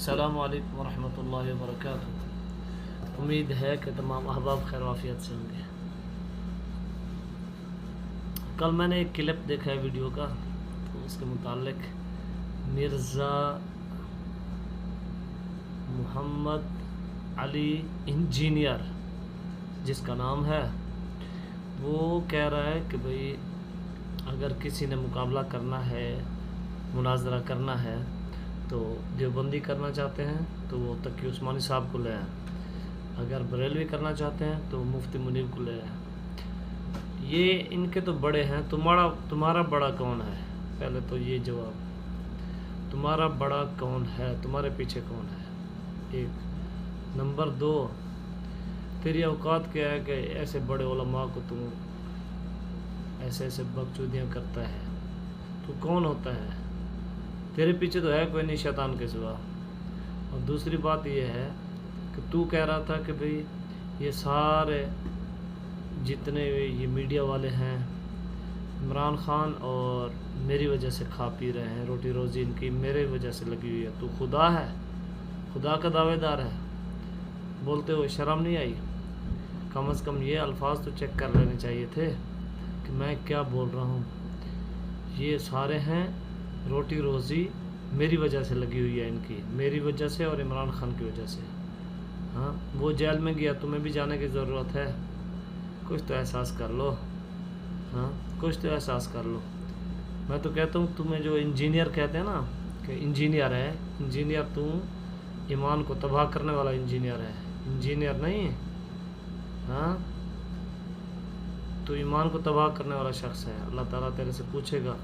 السلام علیکم ورحمۃ اللہ وبرکاتہ۔ امید ہے کہ تمام احباب خیر وافیت سے ہوں گے۔ کل میں نے ایک کلپ دیکھا ہے ویڈیو کا، تو اس کے متعلق مرزا محمد علی انجینئر جس کا نام ہے، وہ کہہ رہا ہے کہ بھئی اگر کسی نے مقابلہ کرنا ہے، مناظرہ کرنا ہے تو دیوبندی کرنا چاہتے ہیں تو وہ تقی عثمانی صاحب کو لے آئیں، اگر بریلوی کرنا چاہتے ہیں تو مفتی منیر کو لے آئیں۔ یہ ان کے تو بڑے ہیں، تمہارا بڑا کون ہے؟ پہلے تو یہ جواب، تمہارا بڑا کون ہے؟ تمہارے پیچھے کون ہے؟ ایک نمبر دو، تیری اوقات کیا ہے کہ ایسے بڑے علماء کو تم ایسے بکچودیاں کرتا ہے؟ تو کون ہوتا ہے؟ تیرے پیچھے تو ہے کوئی نہیں شیطان کے سوا۔ اور دوسری بات یہ ہے کہ تو کہہ رہا تھا کہ بھئی یہ سارے جتنے یہ میڈیا والے ہیں عمران خان اور میری وجہ سے کھا پی رہے ہیں، روٹی روزی ان کی میرے وجہ سے لگی ہوئی ہے، تو خدا ہے، خدا کا دعوے دار ہے، بولتے ہوئے شرم نہیں آئی؟ کم از کم یہ الفاظ تو چیک کر لینے چاہیے تھے کہ میں کیا بول رہا ہوں۔ یہ سارے ہیں روٹی روزی میری وجہ سے لگی ہوئی ہے ان کی، میری وجہ سے اور عمران خان کی وجہ سے۔ ہاں، وہ جیل میں گیا، تمہیں بھی جانے کی ضرورت ہے؟ کچھ تو احساس کر لو، ہاں کچھ تو احساس کر لو۔ میں تو کہتا ہوں تمہیں جو انجینئر کہتے ہیں نا کہ انجینئر ہے، انجینئر تم ایمان کو تباہ کرنے والا انجینئر ہے، انجینئر نہیں، ہاں تو ایمان کو تباہ کرنے والا شخص ہے۔ اللہ تعالیٰ تیرے سے پوچھے گا۔